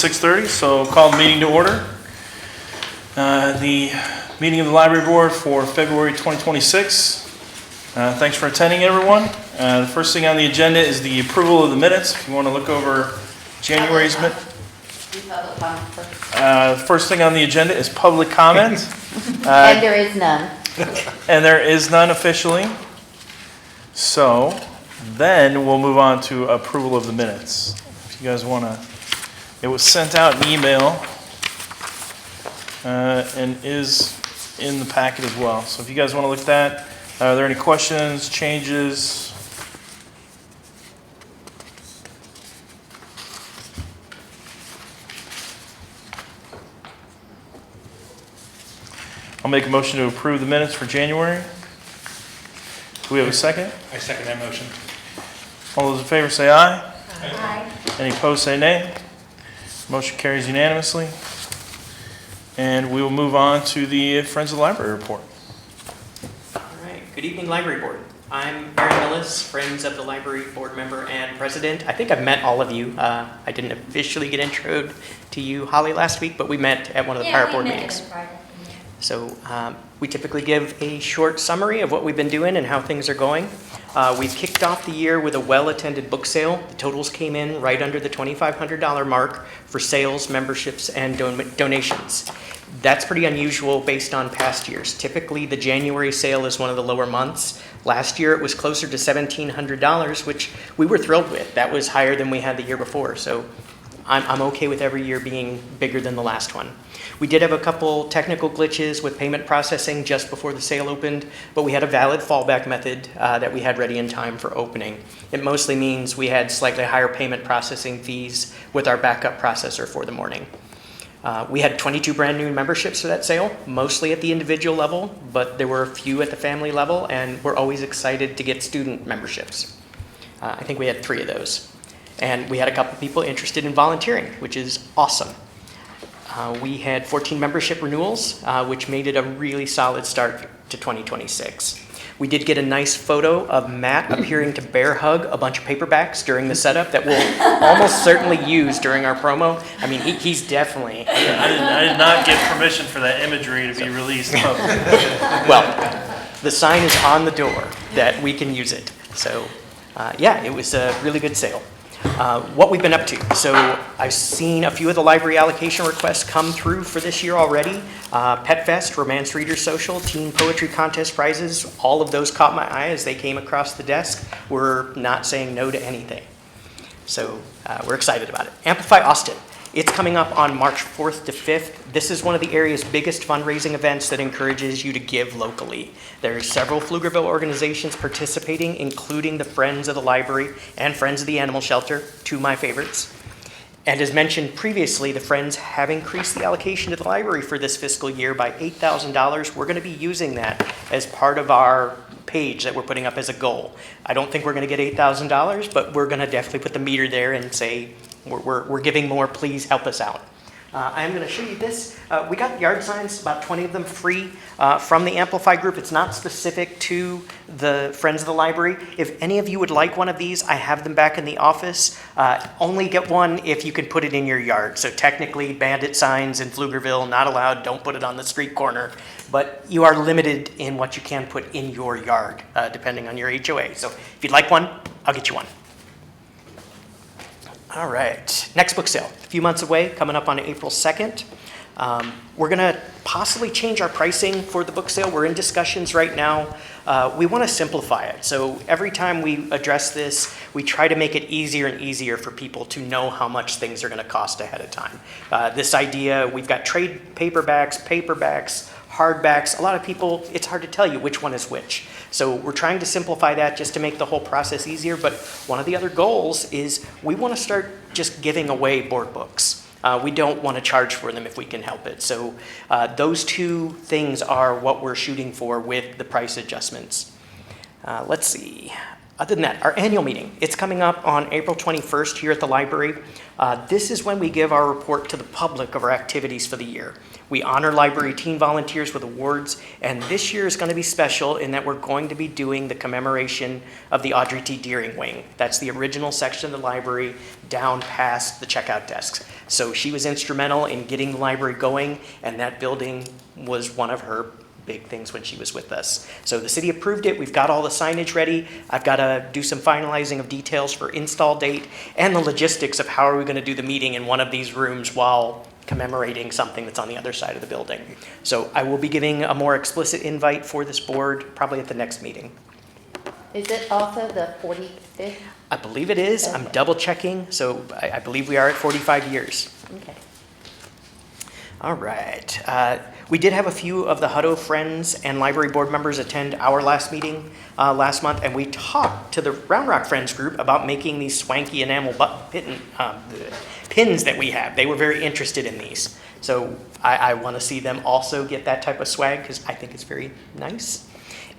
6:30, so call the meeting to order. The meeting of the library board for February 2026. Thanks for attending, everyone. The first thing on the agenda is the approval of the minutes. If you want to look over January's minutes. First thing on the agenda is public comment. And there is none. And there is none officially. So then we'll move on to approval of the minutes. If you guys want to, it was sent out in email and is in the packet as well. So if you guys want to look at that, are there any questions, changes? I'll make a motion to approve the minutes for January. Do we have a second? I second that motion. All those in favor say aye. Aye. Any opposed say nay. Motion carries unanimously. And we will move on to the Friends of the Library report. All right. Good evening, Library Board. I'm Barry Millis, Friends of the Library Board member and president. I think I've met all of you. I didn't officially get introed to you, Holly, last week, but we met at one of the prior board meetings. So we typically give a short summary of what we've been doing and how things are going. We've kicked off the year with a well-attended book sale. The totals came in right under the $2,500 mark for sales, memberships, and donations. That's pretty unusual based on past years. Typically, the January sale is one of the lower months. Last year, it was closer to $1,700, which we were thrilled with. That was higher than we had the year before. So I'm okay with every year being bigger than the last one. We did have a couple technical glitches with payment processing just before the sale opened, but we had a valid fallback method that we had ready in time for opening. It mostly means we had slightly higher payment processing fees with our backup processor for the morning. We had 22 brand new memberships for that sale, mostly at the individual level, but there were a few at the family level, and we're always excited to get student memberships. I think we had 3 of those. And we had a couple people interested in volunteering, which is awesome. We had 14 membership renewals, which made it a really solid start to 2026. We did get a nice photo of Matt appearing to bear hug a bunch of paperbacks during the setup that we'll almost certainly use during our promo. I mean, he's definitely... I did not get permission for that imagery to be released. Well, the sign is on the door that we can use it. So, yeah, it was a really good sale. What we've been up to. So I've seen a few of the library allocation requests come through for this year already. Pet Fest, Romance Reader Social, Teen Poetry Contest prizes, all of those caught my eye as they came across the desk. We're not saying no to anything. So we're excited about it. Amplify Austin. It's coming up on March 4th to 5th. This is one of the area's biggest fundraising events that encourages you to give locally. There are several Pflugerville organizations participating, including the Friends of the Library and Friends of the Animal Shelter, 2 of my favorites. And as mentioned previously, the Friends have increased the allocation to the library for this fiscal year by $8,000. We're going to be using that as part of our page that we're putting up as a goal. I don't think we're going to get $8,000, but we're going to definitely put the meter there and say, we're giving more, please help us out. I am going to show you this. We got yard signs, about 20 of them free from the Amplify group. It's not specific to the Friends of the Library. If any of you would like one of these, I have them back in the office. Only get one if you can put it in your yard. So technically, bandit signs in Pflugerville, not allowed. Don't put it on the street corner. But you are limited in what you can put in your yard, depending on your HOA. So if you'd like one, I'll get you one. All right, next book sale, a few months away, coming up on April 2nd. We're gonna possibly change our pricing for the book sale. We're in discussions right now. We wanna simplify it. So every time we address this, we try to make it easier and easier for people to know how much things are gonna cost ahead of time. This idea, we've got trade paperbacks, hardbacks. A lot of people, it's hard to tell you which one is which. So we're trying to simplify that just to make the whole process easier. But one of the other goals is we want to start just giving away board books. We don't want to charge for them if we can help it. So those 2 things are what we're shooting for with the price adjustments. Let's see. other than that, our annual meeting, it's coming up on April 21st here at the library. This is when we give our report to the public of our activities for the year. We honor library team volunteers with awards, and this year is going to be special in that we're going to be doing the commemoration of the Audrey T. Deering Wing. That's the original section of the library down past the checkout desks. So she was instrumental in getting the library going, and that building was one of her big things when she was with us. So the city approved it. We've got all the signage ready. I've got to do some finalizing of details for install date and the logistics of how are we going to do the meeting in one of these rooms while commemorating something that's on the other side of the building. So I will be giving a more explicit invite for this board probably at the next meeting. Is it also the 45th? I believe it is. I'm Okay. double checking. So I believe we are at 45 years. Okay. All right. We did have a few of the Hutto friends and library board members attend our last meeting last month, and we talked to the Round Rock Friends group about making these swanky enamel pins that we have. They were very interested in these. So I want to see them also get that type of swag because I think it's very nice.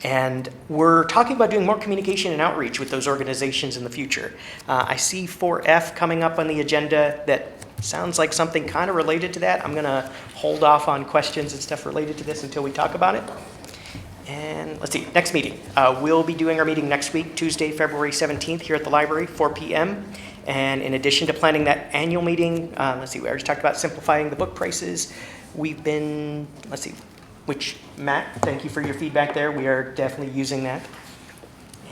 And we're talking about doing more communication and outreach with those organizations in the future. I see 4F coming up on the agenda that sounds like something kind of related to that. I'm going to hold off on questions and stuff related to this until we talk about it. And let's see, next meeting. We'll be doing our meeting next week, Tuesday, February 17th here at the library, 4 p.m. And in addition to planning that annual meeting, let's see, we already talked about simplifying the book prices. We've been, let's see, which, Matt, thank you for your feedback there. We are definitely using that.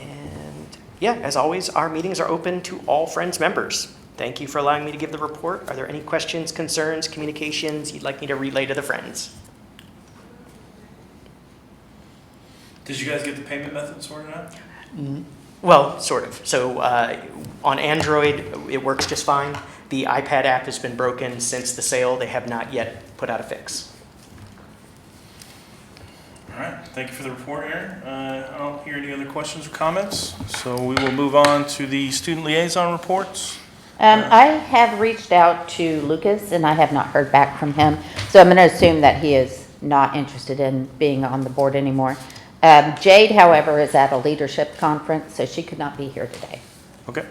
And yeah, as always, our meetings are open to all Friends members. Thank you for allowing me to give the report. Are there any questions, concerns, communications you'd like me to relay to the Friends? Did you guys get the payment method sorted out? Well, sort of. So on Android, it works just fine. The iPad app has been broken since the sale. They have not yet put out a fix. All right, thank you for the report, Aaron. I don't hear any other questions or comments, so we will move on to the student liaison reports. I have reached out to Lucas and I have not heard back from him. So I'm going to assume that he is not interested in being on the board anymore. Jade, however, is at a leadership conference, so she could not be here today. Okay.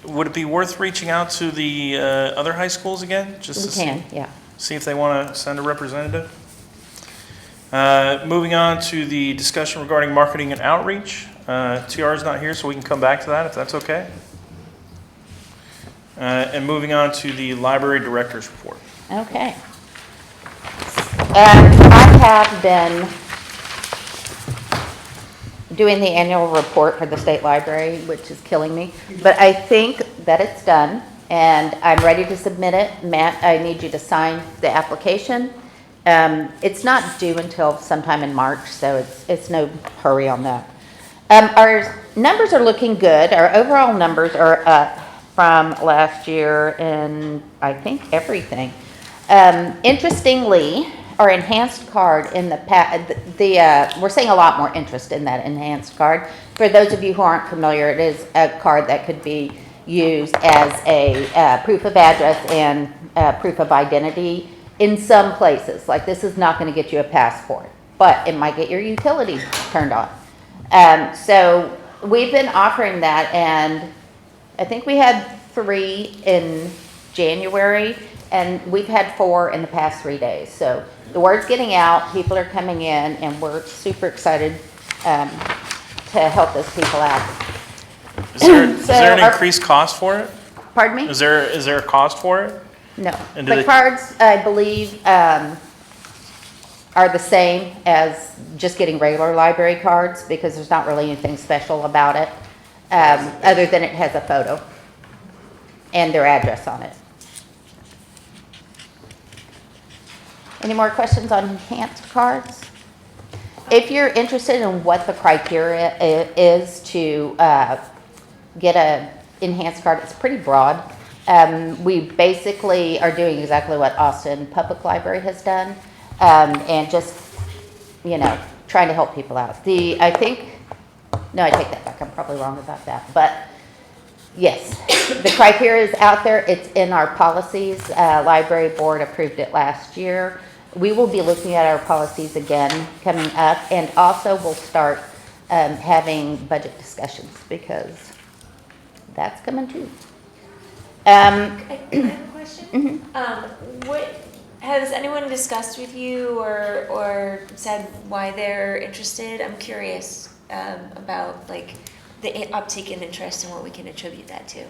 Would it be worth reaching out to the other high schools again? Just We to can, yeah. see if they want to send a representative? Moving on to the discussion regarding marketing and outreach. TR is not here, so we can come back to that if that's okay. And moving on to the library director's report. Okay. I have been doing the annual report for the state library, which is killing me, but I think that it's done and I'm ready to submit it. Matt, I need you to sign the application. It's not due until sometime in March, so it's no hurry on that. Our numbers are looking good. Our overall numbers are up from last year in, I think, everything. Interestingly, our enhanced card in we're seeing a lot more interest in that enhanced card. For those of you who aren't familiar, it is a card that could be used as a proof of address and proof of identity in some places. Like, this is not going to get you a passport, but it might get your utilities turned on. So we've been offering that, and I think we had 3 in January, and we've had 4 in the past 3 days. So the word's getting out, people are coming in, and we're super excited to help those people out. Is there an increased cost for it? Pardon me? Is there a cost for it? No. And do The they- cards, I believe, are the same as just getting regular library cards because there's not really anything special about it, other than it has a photo and their address on it. Any more questions on enhanced cards? If you're interested in what the criteria is to get a enhanced card, it's pretty broad. We basically are doing exactly what Austin Public Library has done, and just, trying to help people out. I take that back. I'm probably wrong about that. But yes, the criteria is out there. It's in our policies. Library board approved it last year. We will be looking at our policies again coming up, and also we'll start having budget discussions, because that's coming true. I have a question. Mhm. What has anyone discussed with you or said why they're interested? I'm curious about like the uptake in interest and what we can attribute that to.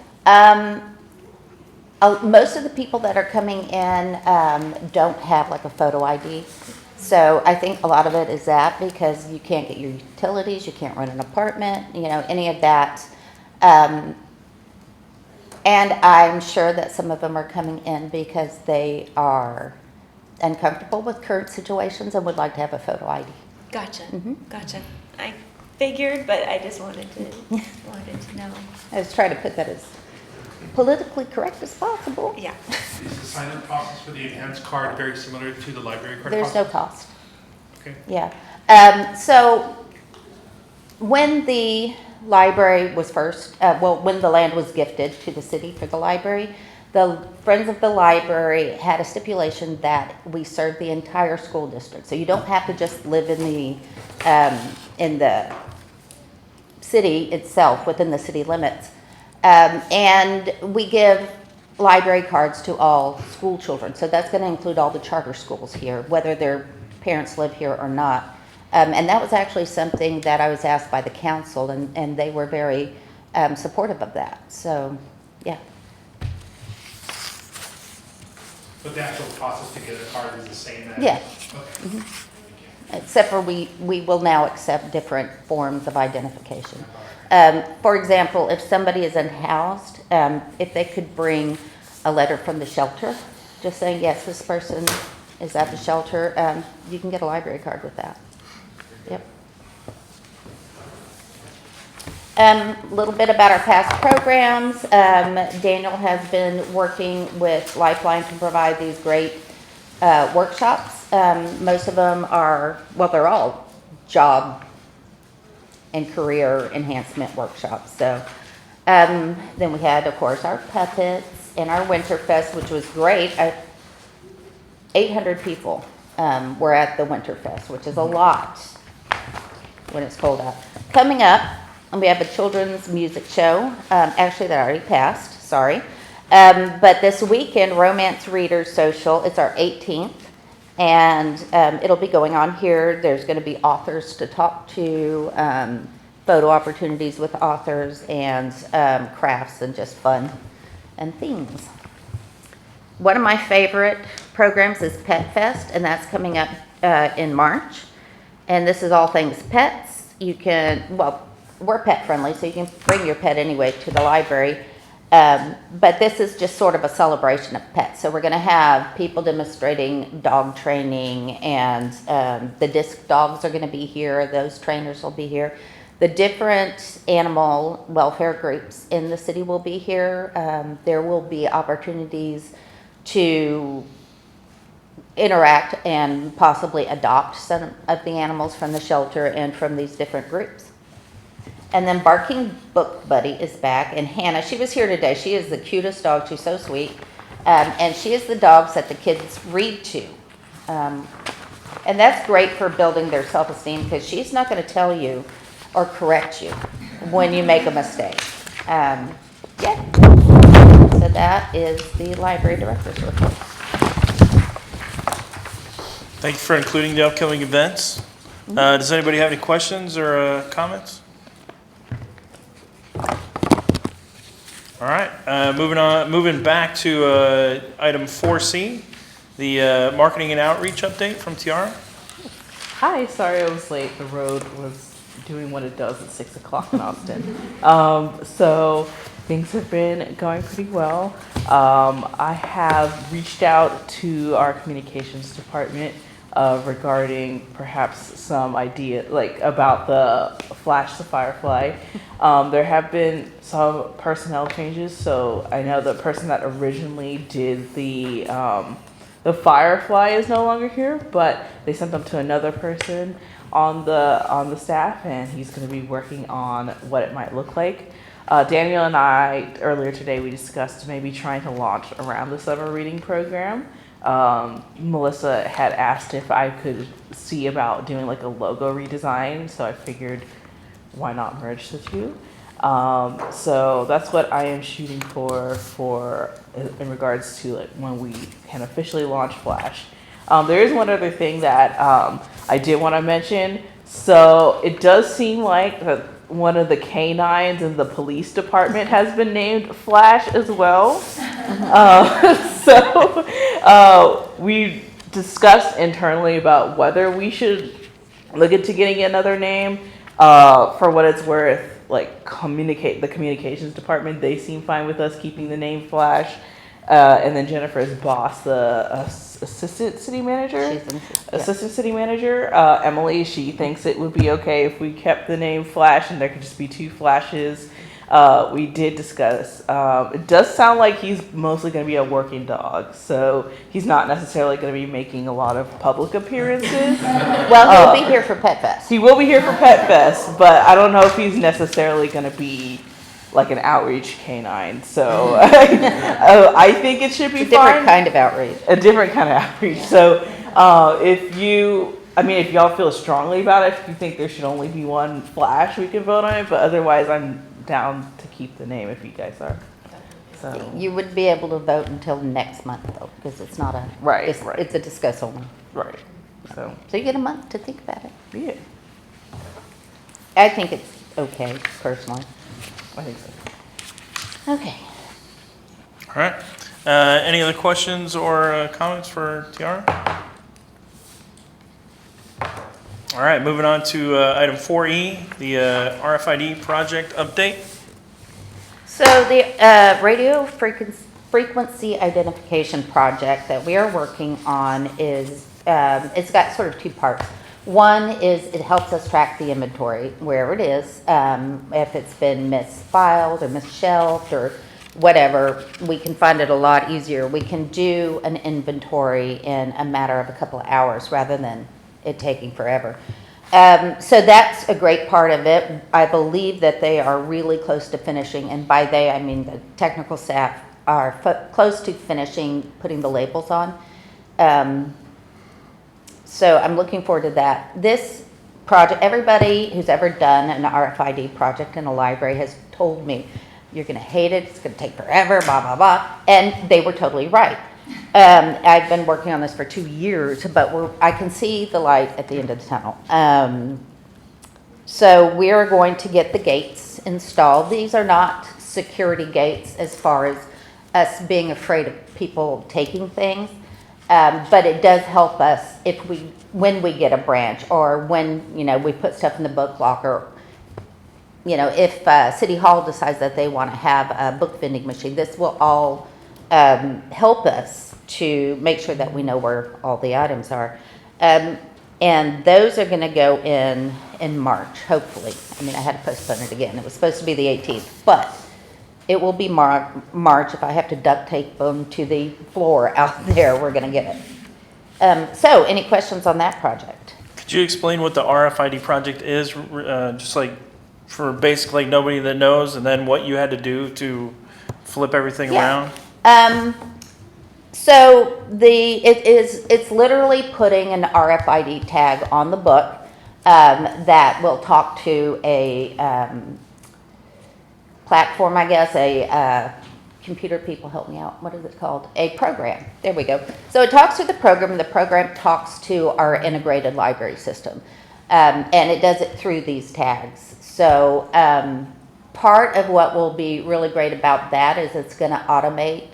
Most of the people that are coming in don't have like a photo ID. So I think a lot of it is that, because you can't get your utilities, you can't rent an apartment, any of that. And I'm sure that some of them are coming in because they are uncomfortable with current situations and would like to have a photo ID. Gotcha. Mhm. Gotcha. I figured, but I just wanted to know. I was trying to put that as politically correct as possible. Yeah. Is the sign-up process for the enhanced card very similar to the library card There's no process? cost. Okay. Yeah. So when the library was first, when the land was gifted to the city for the library, the Friends of the Library had a stipulation that we serve the entire school district. So you don't have to just live in the city itself, within the city limits. And we give library cards to all school children. So that's going to include all the charter schools here, whether their parents live here or not. And that was actually something that I was asked by the council, and they were very supportive of that. So, yeah. But the actual process to get a card is the same as? Yeah. Okay. Except for we will now accept different forms of identification. For example, if somebody is unhoused, if they could bring a letter from the shelter, just saying, yes, this person is at the shelter, you can get a library card with that. Yep. A little bit about our past programs. Daniel has been working with Lifeline to provide these great workshops. Most of them are, well, they're all job and career enhancement workshops. So then we had, of course, our puppets and our Winterfest, which was great. 800 people were at the Winterfest, which is a lot when it's cold out. Coming up, we have a children's music show. Actually, that already passed, sorry. But this weekend, Romance Readers Social, it's our 18th. And it'll be going on here. There's going to be authors to talk to, photo opportunities with authors, and crafts and just fun and things. One of my favorite programs is Pet Fest, and that's coming up in March. And this is all things pets. You can, well, we're pet friendly, so you can bring your pet anyway to the library. But this is just sort of a celebration of pets. So we're going to have people demonstrating dog training, and the disc dogs are going to be here. Those trainers will be here. The different animal welfare groups in the city will be here. There will be opportunities to interact and possibly adopt some of the animals from the shelter and from these different groups. And then Barking Book Buddy is back, and Hannah, she was here today. She is the cutest dog. She's so sweet. And she is the dogs that the kids read to. And that's great for building their self-esteem, because she's not going to tell you or correct you when you make a mistake. Yeah. So that is the library director's report. Thank you for including the upcoming events. Does anybody have any questions or comments? All right, moving back to item 4C, the marketing and outreach update from Tiara. Hi, sorry I was late. The road was doing what it does at 6 o'clock in Austin. So things have been going pretty well. I have reached out to our communications department regarding perhaps some idea, like about the Flash the Firefly. There have been some personnel changes, so I know the person that originally did the Firefly is no longer here, but they sent them to another person on the staff, and he's going to be working on what it might look like. Daniel and I, earlier today, we discussed maybe trying to launch around the summer reading program. Melissa had asked if I could see about doing like a logo redesign, so I figured why not merge the two? So that's what I am shooting for in regards to like when we can officially launch Flash. There is one other thing that I did want to mention. So it does seem like one of the canines in the police department has been named Flash as well. We discussed internally about whether we should look into getting another name. For what it's worth, like the communications department, they seem fine with us keeping the name Flash. And then Jennifer's boss, the assistant city manager, Emily, she thinks it would be okay if we kept the name Flash and there could just be two Flashes. We did discuss. It does sound like he's mostly going to be a working dog, so he's not necessarily going to be making a lot of public appearances. Well, he'll be here for Pet Fest. He will be here for Pet Fest, but I don't know if he's necessarily going to be like an outreach canine. So I think it should be It's a different fine. kind of outreach. A different kind of outreach. So if y'all feel strongly about it, if you think there should only be one Flash, we can vote on it. But otherwise, I'm down to keep the name if you guys are. So You wouldn't be able to vote until next month though, because it's not a, Right, it's, right. it's a discuss only. right. So So you get a month to think about it. yeah, I think it's okay, personally. I think so. Okay. All right. Any other questions or comments for Tiara? All right, moving on to item 4E, the RFID project update. So the radio frequency identification project that we are working on is, it's got sort of two parts. One is it helps us track the inventory, where it is, if it's been misfiled or misshelved or whatever, we can find it a lot easier. We can do an inventory in a matter of a couple of hours rather than it taking forever. So that's a great part of it. I believe that they are really close to finishing, and by they, I mean the technical staff are close to finishing putting the labels on. So I'm looking forward to that. This project, everybody who's ever done an RFID project in a library has told me, you're gonna hate it, it's gonna take forever, blah, blah, blah, and they were totally right. I've been working on this for 2 years, but I can see the light at the end of the tunnel. So we're going to get the gates installed. These are not security gates as far as us being afraid of people taking things, but it does help us when we get a branch or when, we put stuff in the book locker. If City Hall decides that they want to have a book vending machine, this will all help us to make sure that we know where all the items are. And those are going to go in March, hopefully. I had to postpone it again. It was supposed to be the 18th, but it will be March. If I have to duct tape them to the floor out there, we're going to get it. So any questions on that project? Could you explain what the RFID project is, just like for basically nobody that knows, and then what you had to do to flip everything around? So it's literally putting an RFID tag on the book that will talk to a platform, I guess, a computer people help me out. What is it called? A program. There we go. So it talks to the program, and the program talks to our integrated library system, and it does it through these tags. So part of what will be really great about that is it's going to automate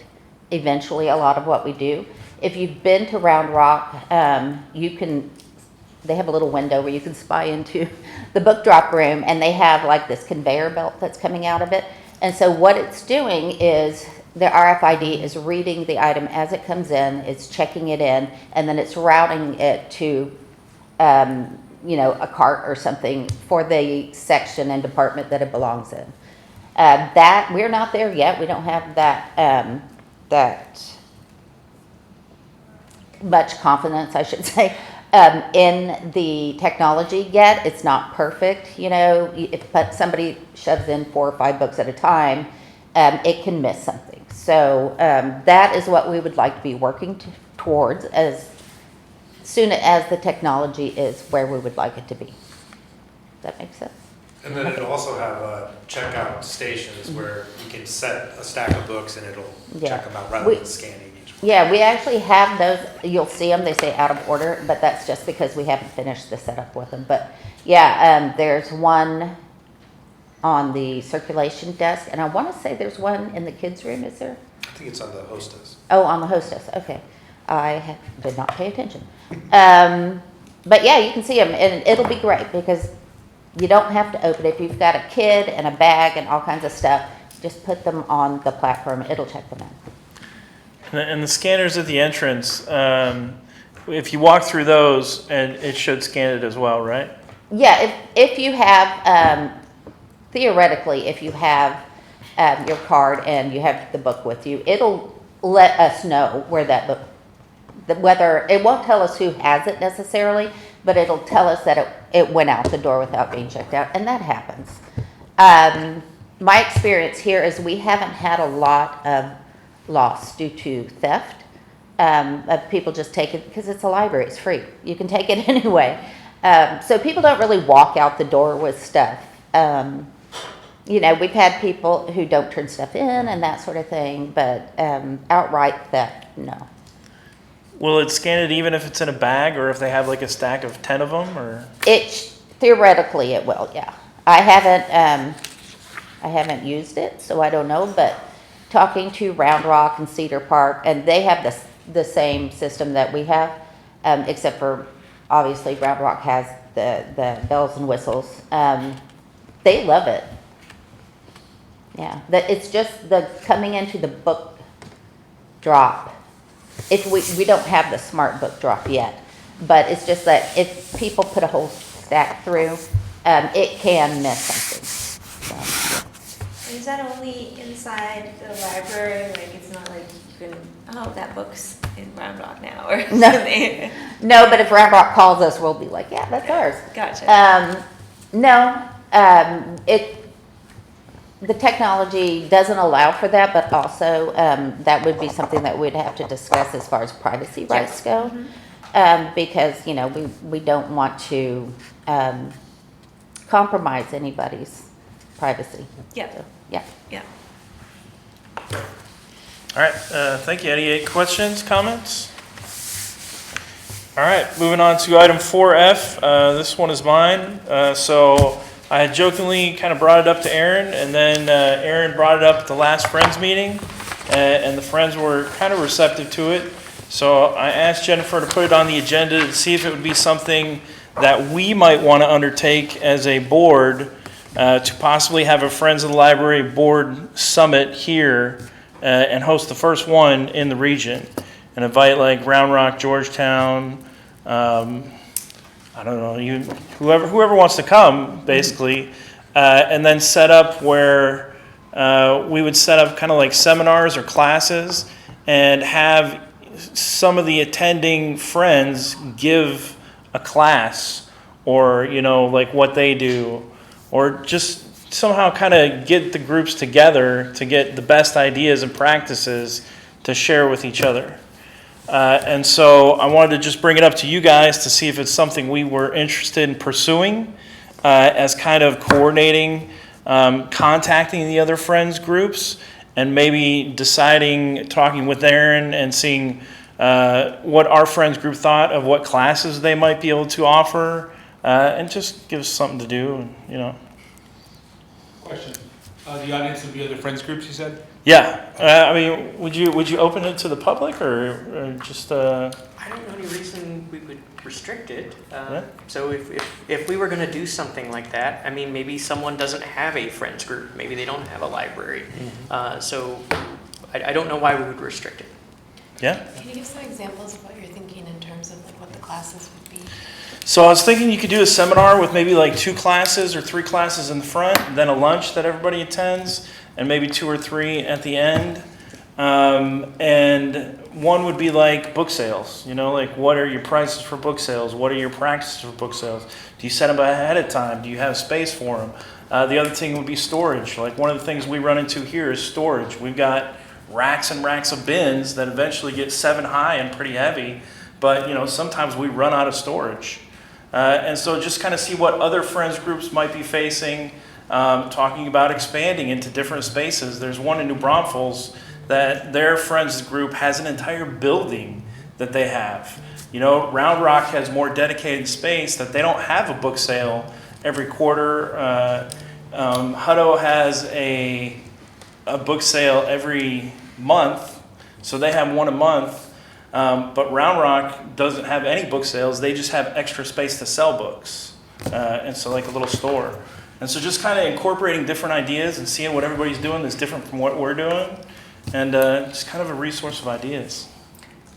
eventually a lot of what we do. If you've been to Round Rock, they have a little window where you can spy into the book drop room, and they have like this conveyor belt that's coming out of it. And so what it's doing is the RFID is reading the item as it comes in, it's checking it in, and then it's routing it to a cart or something for the section and department that it belongs in. That we're not there yet. We don't have that much confidence, I should say, in the technology yet. It's not perfect, if somebody shoves in 4 or 5 books at a time, it can miss something. So that is what we would like to be working towards as soon as the technology is where we would like it to be. Does that make sense? And then it'll also have checkout stations where you can set a stack of books and it'll Yeah. check them out rather than scanning each one. Yeah, we actually have those, you'll see them, they say out of order, but that's just because we haven't finished the setup with them. But yeah, there's one on the circulation desk, and I want to say there's one in the kids' room, is there? I think it's on the hostess. Oh, on the hostess, okay. Did not pay attention. But yeah, you can see them, and it'll be great because you don't have to open it. If you've got a kid and a bag and all kinds of stuff, just put them on the platform, it'll check them in. And the scanners at the entrance, if you walk through those, and it should scan it as well, right? Yeah, if you have, theoretically, if you have your card and you have the book with you, it'll let us know where that book, whether, it won't tell us who has it necessarily, but it'll tell us that it went out the door without being checked out, and that happens. My experience here is we haven't had a lot of loss due to theft. Of people just take it, because it's a library, it's free. You can take it anyway. So people don't really walk out the door with stuff. You know, we've had people who don't turn stuff in and that sort of thing, but outright theft, no. Will it scan it even if it's in a bag, or if they have like a stack of 10 of them, or? Theoretically it will, yeah. I haven't used it, so I don't know, but talking to Round Rock and Cedar Park, and they have the same system that we have, except for obviously Round Rock has the bells and whistles. They love it. Yeah, it's just the coming into the book drop. If we don't have the smart book drop yet, but it's just that if people put a whole stack through, it can miss something. So. Is that only inside the library? Like, it's not like you can, oh, that book's in Round Rock now, or No. something? No, but if Round Rock calls us, we'll be like, yeah, that's ours. Gotcha. No, the technology doesn't allow for that, but also that would be something that we'd have to discuss as far as privacy rights go. Because, you know, we don't want to compromise anybody's privacy. Yeah. So, yeah. Yeah. All right, thank you. Any questions, comments? All right, moving on to item 4F. This one is mine. So I had jokingly kind of brought it up to Aaron, and then Aaron brought it up at the last Friends meeting, and the Friends were kind of receptive to it. So I asked Jennifer to put it on the agenda to see if it would be something that we might want to undertake as a board to possibly have a Friends of the Library board summit here and host the first one in the region, and invite like Round Rock, Georgetown, I don't know, whoever wants to come, basically, and then set up where we would set up kind of like seminars or classes and have some of the attending friends give a class, or, you know, like what they do, or just somehow kind of get the groups together to get the best ideas and practices to share with each other. And so I wanted to just bring it up to you guys to see if it's something we were interested in pursuing as kind of coordinating, contacting the other friends groups, and maybe deciding, talking with Aaron and seeing what our friends group thought of what classes they might be able to offer, and just give us something to do, you know. Question. The audience would be other friends groups, you said? Yeah, I mean, would you open it to the public, or just? I don't know any reason we would restrict it. Yeah. So if we were going to do something like that, I mean, maybe someone doesn't have a friends group, maybe they don't have a library. So I don't know why we would restrict it. Yeah. Can you give some examples of what you're thinking in terms of like what the classes would be? So I was thinking you could do a seminar with maybe like 2 classes or 3 classes in the front, then a lunch that everybody attends, and maybe 2 or 3 at the end. And one would be like book sales. You know, like what are your prices for book sales? What are your practices for book sales? Do you set them ahead of time? Do you have space for them? The other thing would be storage. Like one of the things we run into here is storage. We've got racks and racks of bins that eventually get 7 high and pretty heavy, but you know sometimes we run out of storage. And so just kind of see what other friends groups might be facing, talking about expanding into different spaces. There's one in New Braunfels that their friends group has an entire building that they have. You know, Round Rock has more dedicated space that they don't have a book sale every quarter. Hutto has a book sale every month, so they have one a month. But Round Rock doesn't have any book sales. They just have extra space to sell books. And so like a little store. And so just kind of incorporating different ideas and seeing what everybody's doing that's different from what we're doing. And just kind of a resource of ideas.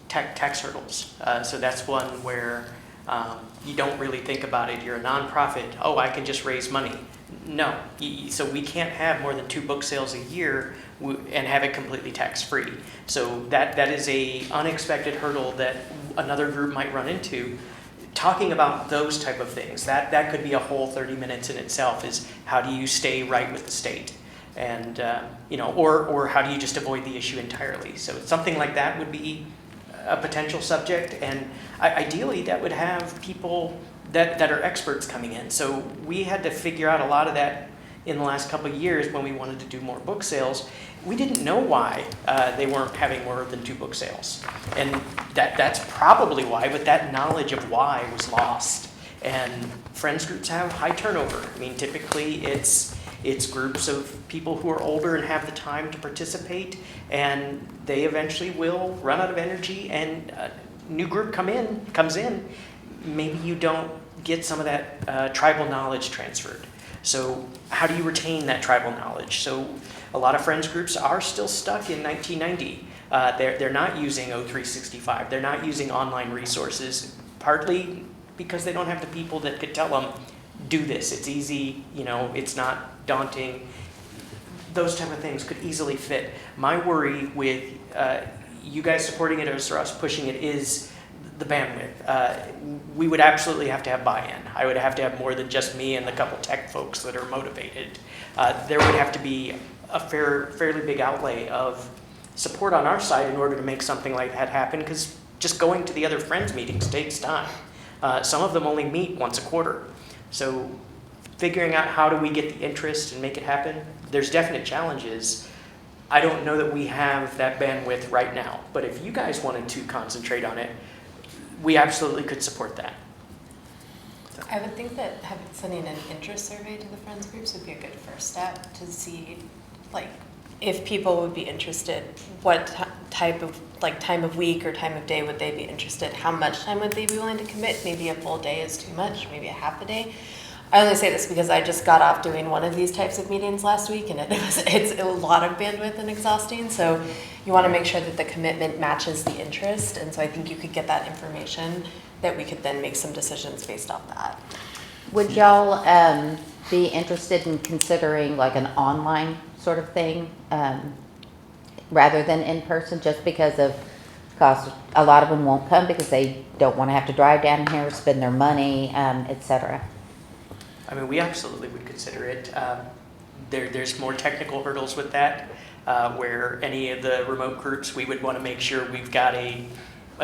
Tax hurdles. So that's one where you don't really think about it. You're a nonprofit. Oh, I can just raise money. No. So we can't have more than 2 book sales a year and have it completely tax-free. So that is a unexpected hurdle that another group might run into. Talking about those type of things, that could be a whole 30 minutes in itself, is how do you stay right with the state? And, or how do you just avoid the issue entirely? So something like that would be a potential subject, and ideally that would have people that are experts coming in. So we had to figure out a lot of that in the last couple of years when we wanted to do more book sales. We didn't know why they weren't having more than 2 book sales. And that's probably why, but that knowledge of why was lost. And friends groups have high turnover. I mean, typically it's groups of people who are older and have the time to participate, and they eventually will run out of energy, and a new group comes in. Maybe you don't get some of that tribal knowledge transferred. So how do you retain that tribal knowledge? So a lot of friends groups are still stuck in 1990. They're not using O365. They're not using online resources, partly because they don't have the people that could tell them, do this, it's easy, it's not daunting. Those type of things could easily fit. My worry with you guys supporting it or us pushing it is the bandwidth. We would absolutely have to have buy-in. I would have to have more than just me and the couple tech folks that are motivated. There would have to be a fairly big outlay of support on our side in order to make something like that happen, because just going to the other friends meetings takes time. Some of them only meet once a quarter. So figuring out how do we get the interest and make it happen, there's definite challenges. I don't know that we have that bandwidth right now, but if you guys wanted to concentrate on it, we absolutely could support that. I would think that sending an interest survey to the friends groups would be a good first step to see, if people would be interested, what type of time of week or time of day would they be interested? How much time would they be willing to commit? Maybe a full day is too much, maybe a half a day. I only say this because I just got off doing one of these types of meetings last week, and it's a lot of bandwidth and exhausting. So you want to make sure that the commitment matches the interest, and so I think you could get that information that we could then make some decisions based off that. Would y'all be interested in considering like an online sort of thing rather than in person, just because of cost? A lot of them won't come because they don't want to have to drive down here, spend their money, etc. I mean, we absolutely would consider it. There's more technical hurdles with that, where any of the remote groups, we would want to make sure we've got a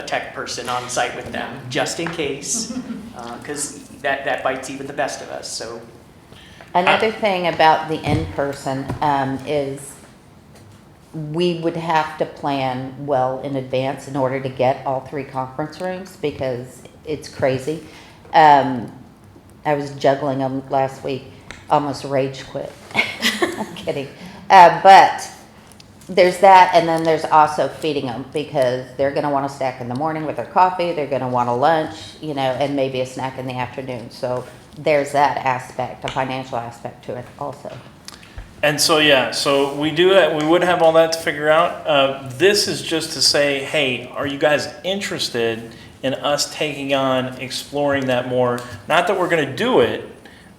tech person on site with them, just in case, because that bites even the best of us. So Another thing about the in-person is we would have to plan well in advance in order to get all 3 conference rooms, because it's crazy. I was juggling them last week, almost rage quit. I'm kidding. But there's that, and then there's also feeding them, because they're going to want a snack in the morning with their coffee, they're going to want a lunch, and maybe a snack in the afternoon. So there's that aspect, a financial aspect to it also. And so, so we would have all that to figure out. This is just to say, hey, are you guys interested in us taking on exploring that more? Not that we're going to do it,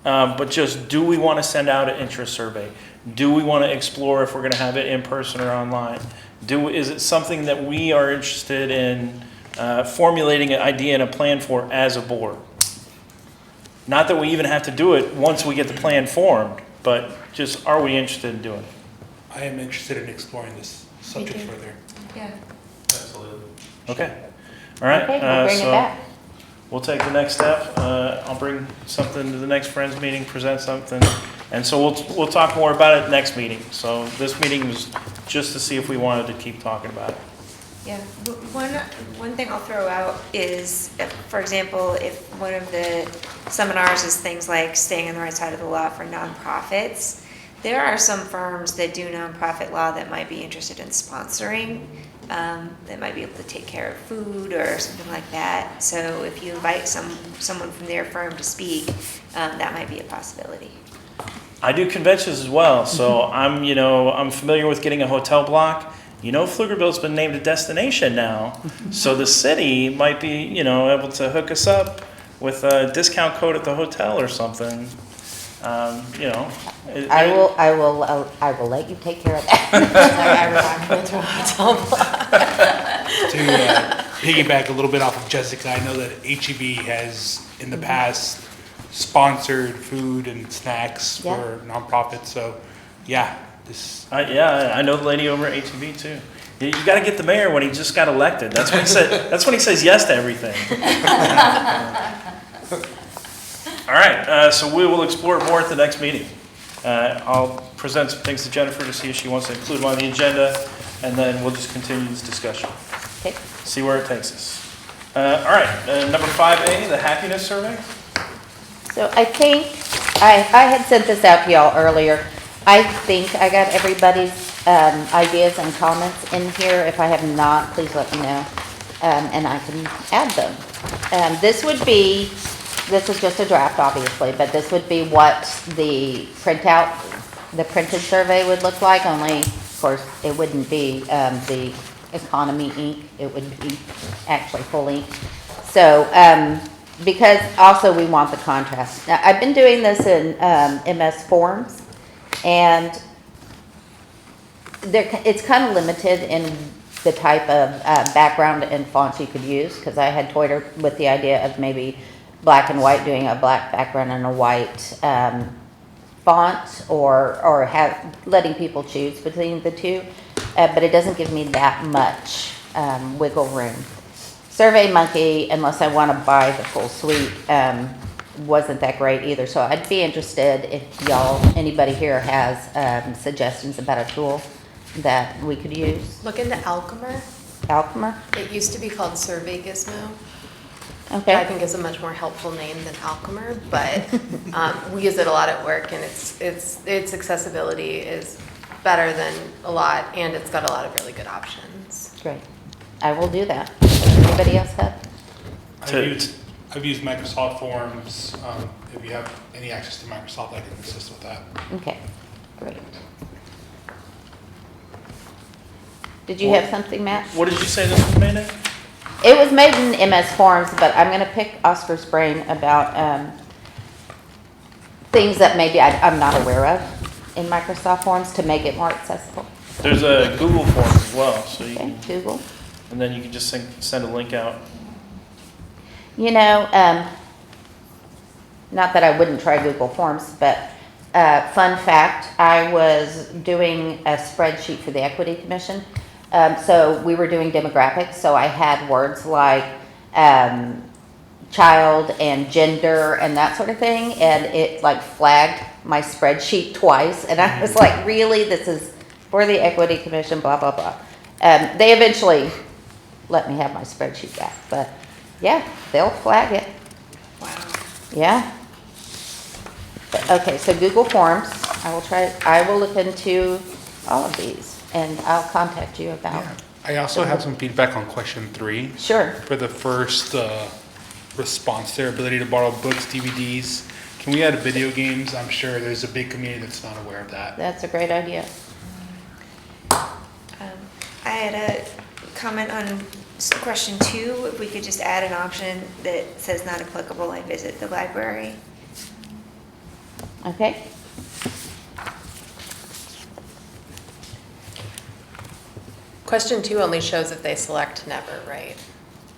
but just, do we want to send out an interest survey? Do we want to explore if we're going to have it in person or online? Is it something that we are interested in formulating an idea and a plan for as a board? Not that we even have to do it once we get the plan formed, but just, are we interested in doing it? I am interested in exploring this subject further. Yeah. Absolutely. Okay. All right. Okay, we'll bring it back. we'll take the next step. I'll bring something to the next Friends meeting, present something. And so we'll talk more about it next meeting. So this meeting was just to see if we wanted to keep talking about it. Yeah, one thing I'll throw out is, for example, if one of the seminars is things like staying on the right side of the law for nonprofits, there are some firms that do nonprofit law that might be interested in sponsoring, that might be able to take care of food or something like that. So if you invite someone from their firm to speak, that might be a possibility. I do conventions as well, so I'm familiar with getting a hotel block. Pflugerville's been named a destination now, so the city might be, able to hook us up with a discount code at the hotel or something. I will let you take care of that. I'm going to a hotel block. To piggyback a little bit off of Jessica, I know that HEB has in the past sponsored food and snacks Yeah. for nonprofits. So, yeah, this. I know the lady over at HEB too. You got to get the mayor when he just got elected. That's when he said. That's when he says yes to everything. All right, so we will explore it more at the next meeting. I'll present some things to Jennifer to see if she wants to include them on the agenda, and then we'll just continue this discussion. Okay. See where it takes us. All right, number 5A, the happiness survey. So I think, I had sent this out to y'all earlier. I think I got everybody's ideas and comments in here. If I have not, please let me know, and I can add them. This is just a draft, obviously, but this would be what the printed survey would look like, only, of course, it wouldn't be the economy ink, it would be actually full ink. So, because also we want the contrast. Now, I've been doing this in MS Forms, and it's kind of limited in the type of background and fonts you could use, because I had toyed with the idea of maybe black and white, doing a black background and a white font, or letting people choose between the two, but it doesn't give me that much wiggle room. SurveyMonkey, unless I want to buy the full suite, wasn't that great either. So I'd be interested if anybody here has suggestions about a tool that we could use. Look into Alchemer. Alchemer? It used to be called Survey Gizmo. Okay. I think it's a much more helpful name than Alchemer, but we use it a lot at work, and its accessibility is better than a lot, and it's got a lot of really good options. Great. I will do that. Anybody else have? I've used Microsoft Forms. If you have any access to Microsoft, I can assist with that. Okay, great. Did you have something, Matt? What did you say this was made in? It was made in MS Forms, but I'm going to pick Oscar's brain about things that maybe I'm not aware of in Microsoft Forms to make it more accessible. There's a Google form as well, so you Okay, can, Google. and then you can just send a link out. Not that I wouldn't try Google Forms, but fun fact, I was doing a spreadsheet for the Equity Commission. So we were doing demographics, so I had words like child and gender and that sort of thing, and it like flagged my spreadsheet twice, and I was like, really? This is for the Equity Commission, blah, blah, blah. They eventually let me have my spreadsheet back, but yeah, they'll flag it. Wow. Yeah. Okay, so Google Forms, I will look into all of these, and I'll contact you about. Yeah. I also have some feedback on question 3. Sure. For the first response there, ability to borrow books, DVDs. Can we add video games? I'm sure there's a big community that's not aware of that. That's a great idea. I had a comment on question 2, if we could just add an option that says not applicable, I visit the library. Okay. Question 2 only shows if they select never, right?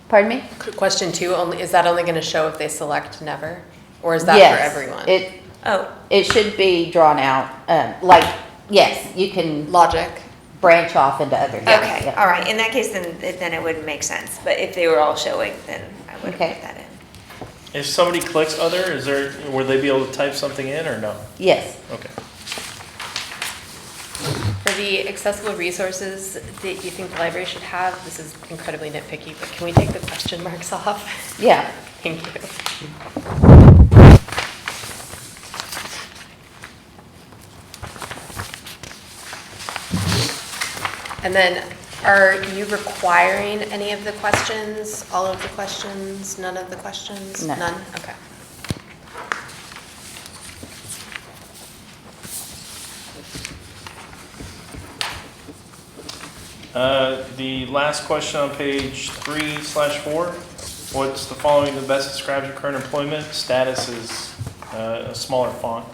Pardon me? Question 2 is that only going to show if they select never? Or is that Yes, for everyone? It should be drawn out, yes, you can Logic. branch off into other. Okay, yeah. all right, in that case, then it wouldn't make sense, but if they were all showing, then I would have Okay. put that in. If somebody clicks other, would they be able to type something in or no? Yes. Okay. For the accessible resources that you think the library should have, this is incredibly nitpicky, but can we take the question marks off? Yeah. Thank you. And then, are you requiring any of the questions, all of the questions, none of the questions? No. None? Okay. The last question on page 3/4, what's the following that best describes your current employment? Status is a smaller font.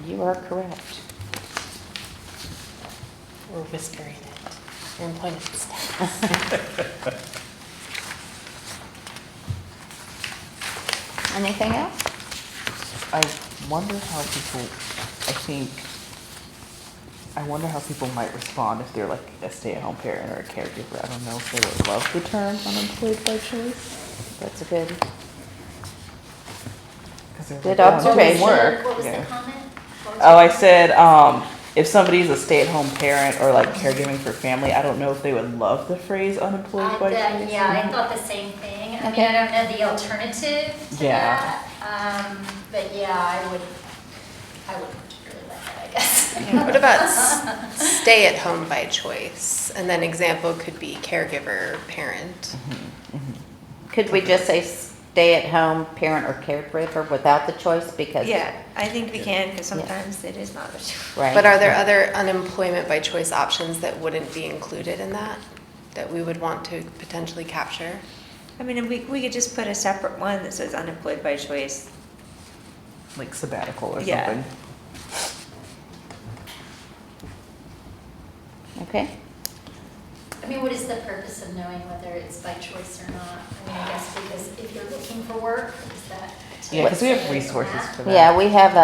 You are correct. We're whispering it. Your employment status. Anything else? I wonder how people might respond if they're like a stay-at-home parent or a caregiver. I don't know if they would love the term unemployed by choice. That's a good, 'Cause they're Good like, "Oh, I'm observation. doing work." What was Yeah. the comment? Oh, I said, if somebody's a stay-at-home parent or like caregiving for family, I don't know if they would love the phrase unemployed by choice. Yeah, I thought the same thing. I mean, Okay. I don't know the alternative to Yeah. that. But yeah, I would particularly like that, I guess. What about stay-at-home by choice? And then example could be caregiver, parent. could we just say stay-at-home parent or caregiver without the choice? Because. Yeah, I think we can, because sometimes it is not a choice. Right. But are there other unemployment by choice options that wouldn't be included in that we would want to potentially capture? I mean, we could just put a separate one that says unemployed by choice. Like sabbatical or Yeah. something. Okay. I mean, what is the purpose of knowing whether it's by choice or not? I mean, I guess because if you're looking for work, is that? Yeah, because we have to- resources for that. Yeah, we have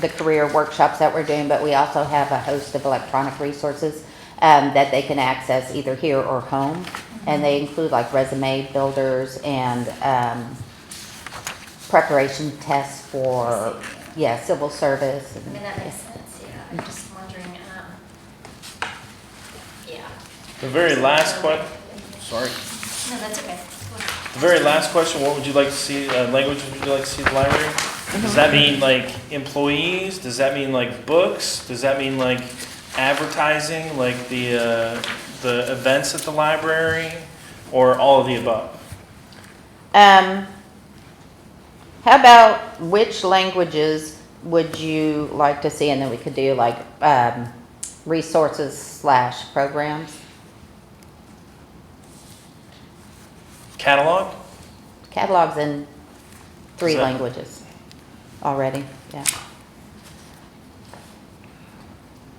the career workshops that we're doing, but we also have a host of electronic resources that they can access either here or home. And they include like resume builders and preparation tests for, yeah, civil service. I mean, that makes sense, yeah. I'm just wondering, yeah. The very last sorry. No, that's okay. The very last question, what would you like to see, languages would you like to see in the library? Does that mean like employees? Does that mean like books? Does that mean like advertising, like the events at the library? Or all of the above? How about which languages would you like to see? And then we could do like resources/programs. Catalog? Catalogs in 3 Is that- languages already, yeah.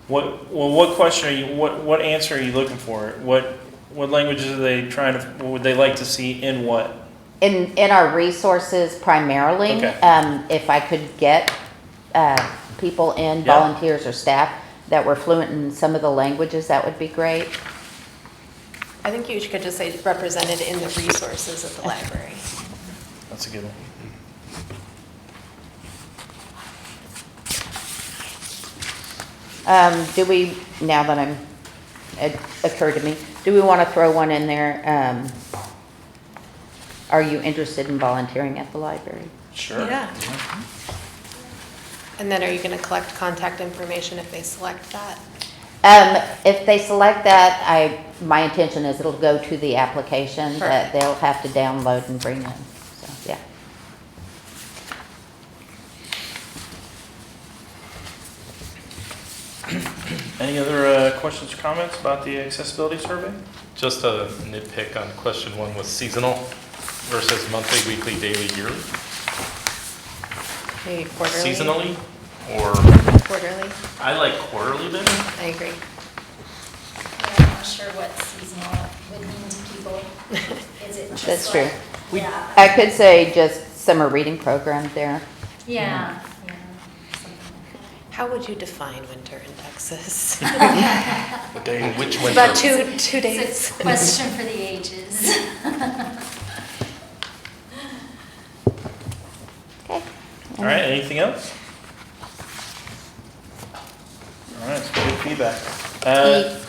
What question are you, what answer are you looking for? What languages are they trying to, would they like to see in what? In our resources primarily, Okay. If I could get people in, Yeah. volunteers or staff, that were fluent in some of the languages, that would be great. I think you could just say represented in the resources of the library. That's a good one. Do we, now that it occurred to me, do we want to throw one in there? Are you interested in volunteering at the library? Sure. Yeah. And then are you going to collect contact information if they select that? If they select that, my intention is it'll go to the application that Perfect. they'll have to download and bring in, so, yeah. Any other questions or comments about the accessibility survey? Just a nitpick on question 1 was seasonal versus monthly, weekly, daily, yearly. Maybe quarterly? Seasonally or, Quarterly, I like quarterly better. I agree. Yeah, I'm not sure what seasonal would mean to people. Is it just That's like? true. Yeah. I could say just summer reading program there. Yeah, yeah, something like How would you define winter in Texas? Which winter? About two It's days. a question for the ages. Okay. All right, anything else? All right, so good feedback.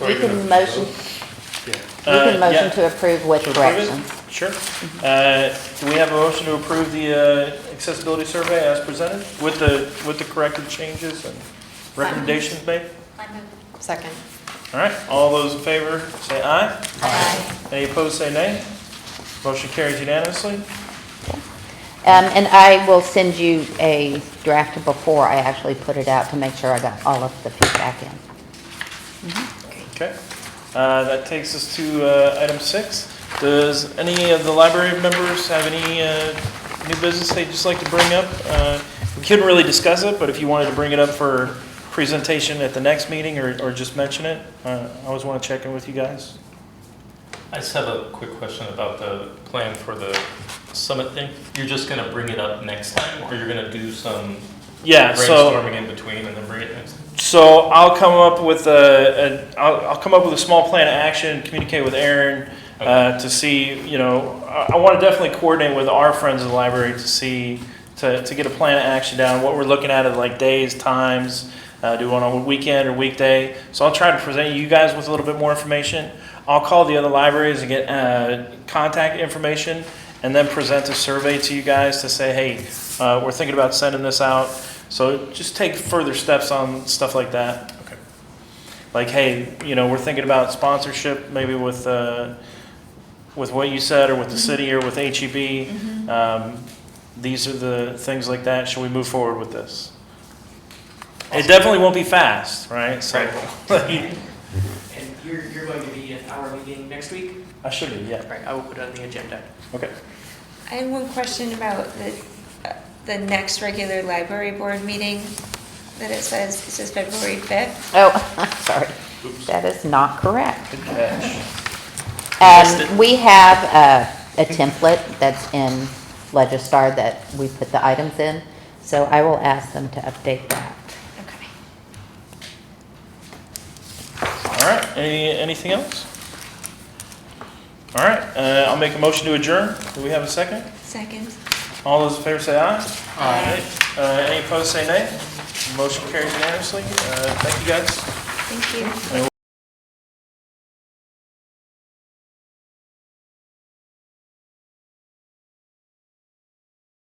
You can motion, you can yeah. motion to approve with To approve it? corrections. Sure. Do we have a motion to approve the accessibility survey as presented with the corrected changes and recommendations made? I move. Second. All right, all those in favor say aye. Aye. Any opposed say nay. Motion carries unanimously. And I will send you a draft before I actually put it out to make sure I got all of the feedback in. Okay. That takes us to item 6. Does any of the library members have any new business they'd just like to bring up? We couldn't really discuss it, but if you wanted to bring it up for presentation at the next meeting or just mention it, I always want to check in with you guys. I just have a quick question about the plan for the summit thing. You're just gonna bring it up next time, or you're gonna do some Yeah, so brainstorming in between and then bring it next time? So I'll come up with I'll come up with a small plan of action, communicate with Aaron to see, I want to definitely coordinate with our friends in the library to see, to get a plan of action down, what we're looking at like days, times, do one on a weekend or weekday. So I'll try to present you guys with a little bit more information. I'll call the other libraries and get contact information and then present a survey to you guys to say, hey, we're thinking about sending this out. So just take further steps on stuff like that. Okay. Like, hey, we're thinking about sponsorship, maybe with what you said, or with the city, or with HEB. These are the things like that. Should we move forward with this? It definitely won't be fast, right? So, And you're going to be at our meeting next week? I should be, yeah. Right, I will put it on the agenda. Okay. I had one question about the next regular library board meeting that it says February 5th. Oh, I'm sorry. That is not correct. Good catch. We have a template that's in Legistar that we put the items in, so I will ask them to update that. Okay. All right. Anything else? All right. I'll make a motion to adjourn. Do we have a second? Second. All those in favor say aye. Aye. Any opposed say nay. Motion carries unanimously. Thank you, guys. Thank you.